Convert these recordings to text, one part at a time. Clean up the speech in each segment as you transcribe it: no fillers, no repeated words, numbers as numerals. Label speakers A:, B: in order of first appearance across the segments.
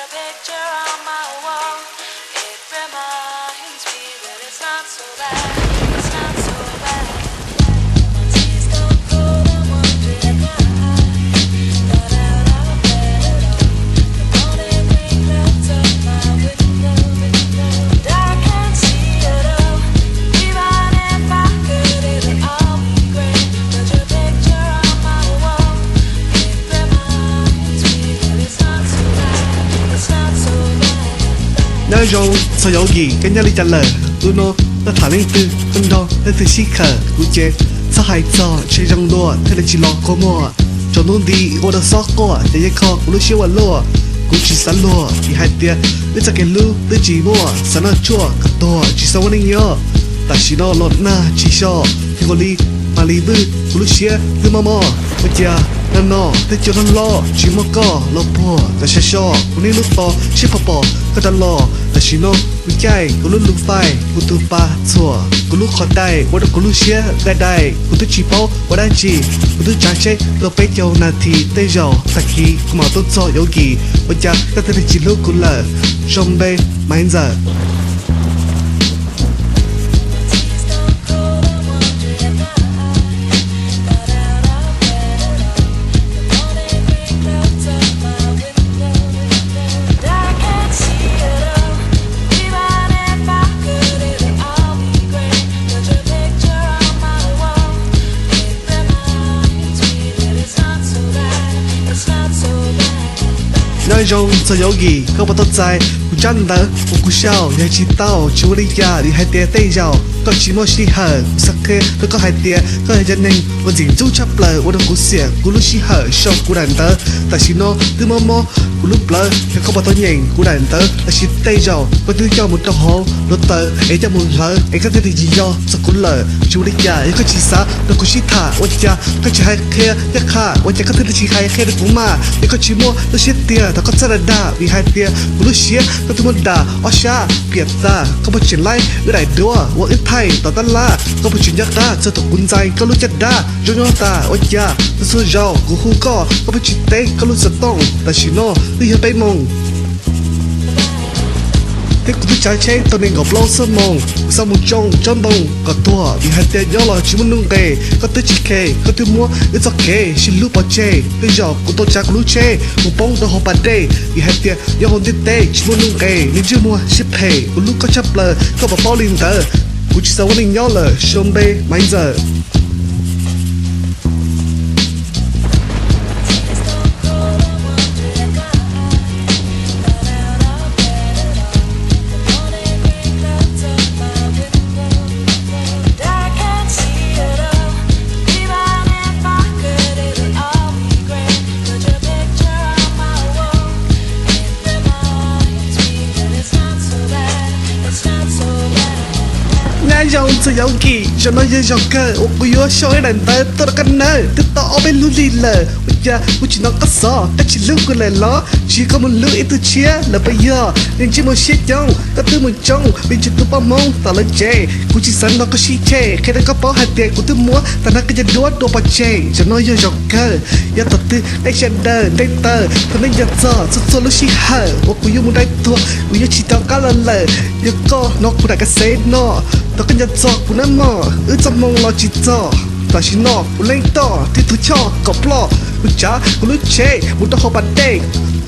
A: picture on my wall. It reminds me that it's not so bad. It's not so bad. My tears don't cold, I'm wondering why. Got out of bed at all. The morning rain clouds up my window, and I can't see it all. Even if I could, it'll all be great. Put your picture on my wall. It reminds me that it's not so bad. It's not so bad.
B: 那种所有意跟家里家人，都诺那塔林子很多那是稀客，估计上海早吃上多，他的几老过么？中东地我都烧过，这一靠我都写完了，估计三落，你还得你这个路的寂寞，三那做个多，至少我能有，但是那老那至少听我里马里布我都写的妈妈，我家。那喏，在叫他老，寂寞个老婆，在学校，我那路多，是婆婆，可他老，但是喏，我家我路路快，我都把错，我路口袋，我的我路些盖袋，我都气包，我来记，我都加些，老白叫那提得着，大气，我毛都做有记，我家他的记录过了，双倍满着。那种所有意，可我都在，我长大，我不小，也知道，就我的家，你还得对着，搞寂寞时候，撒开，都搞还得，搞还真能，我进组插了，我的故事，咕噜时候，手咕难得，但是呢，对么么，咕噜不，也可不多年，咕难得，但是对着，我对着木头好，落得，哎家木头，哎个对的只要，这咕了，就我的家，一个起啥，那个西塔，我家，个起还开，一卡，我家个对的起还开的不嘛，一个寂寞，那些爹。他在那打，你还别不露些，他这么打，我下别打，他不进来，我来多，我一台到达啦，他不进家打，这都滚在，他路家打，就让打，我家，这是绕，我胡搞，他不进来，他路是动，但是喏，你也被蒙。thế cũng trái chế tao nên gặp lâu sớm mong sao một trong bông có tua vì hai tay nhớ là chỉ muốn nung kề có tới chỉ kề có tới mua it's okay xin lúc bỏ chê bây giờ cũng tôi chắc lúc chê một bông đâu học bàn đây vì hai tay nhớ hồn tê tê chỉ muốn nung kề nên chưa mua ship pay cũng lúc có chấp lờ có bảo bao liền tờ cũng chỉ sao nên nhớ là shom bê mấy giờ dòng sự dấu kỳ cho nó dễ dọc cơ ô cô yếu cho ấy đàn tớ tôi đã cân nơ tôi tỏ bên lưu lì lờ bây giờ tôi chỉ nó có sò ta chỉ lưu của lời ló chỉ có một lưu ít tôi chia là bây giờ nên chỉ một xe trong có tư một trong bên chỉ tôi bao mong tao lên chê cô chỉ sẵn nó có xí chê khi đó có bỏ hạt tiền của tôi mua ta nó cái chân đuốt đồ bạc chê cho nó dễ dọc cơ giờ tao tư đây chân đờ đây tờ thằng nên giờ giờ số lúc xí hở ô cô yếu muốn đây thua cô yếu chỉ tao cá lần lờ giờ có nó cũng đã cái xe nó tao cái nhận rõ của nó mò trong mong lo chỉ rõ ta chỉ nó của lên to thì tôi cho cọp lo của cha của lúc chế của tao học bản đây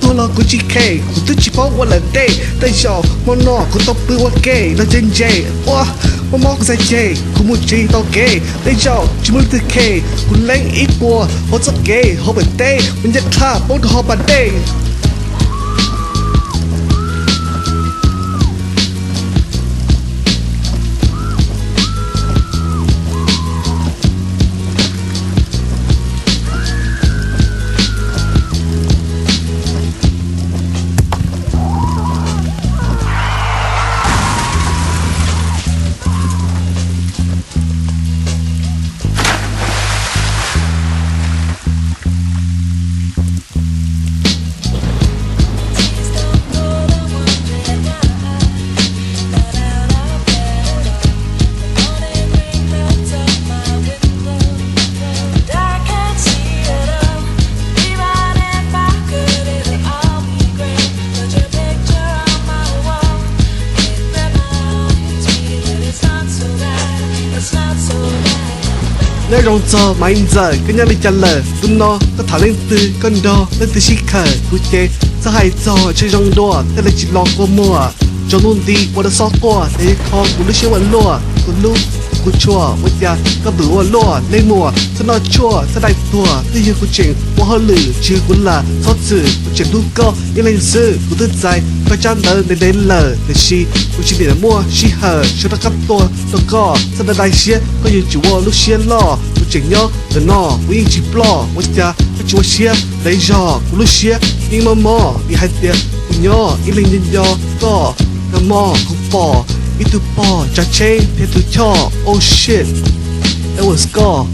B: tôi lo của chị kê của tôi chỉ bảo qua lần đây tay giò mong nó của tao bự qua kê nó chân dây哇我摸个在街，古木街到街，你就只muốn từ kê，古lên ít qua，我做街好本地，我一卡幫到好本地。nhớ rong giờ mà in giờ cứ nhớ đi chả lờ tụi nó có thả lên từ con đo lên từ xí khờ cú chế sao hay cho chơi rong đua thế là chỉ lo qua mùa cho luôn đi qua đó xót qua để con của lúc xíu ăn lúa của lúc của chùa với nhà có bữa lúa lên mùa sao nó chùa sao đại tua thế như của chuyện của hơi lử chưa cũng là thoát sự của chuyện lúc co như lên sự của thức dài có chăn đỡ để đến lờ để xí của chuyện để mua xí hờ cho nó cắt tua nó co sao nó đại xía có như chủ lúc xía lo của chuyện nhớ để nó với những chỉ lo với nhà cái chúa xía lấy giò của lúc xía nhưng mà mò đi hai tiệt của nhớ ý lên nhân giò co cái mò không bỏ itu po cha che te tu cho oh shit it was go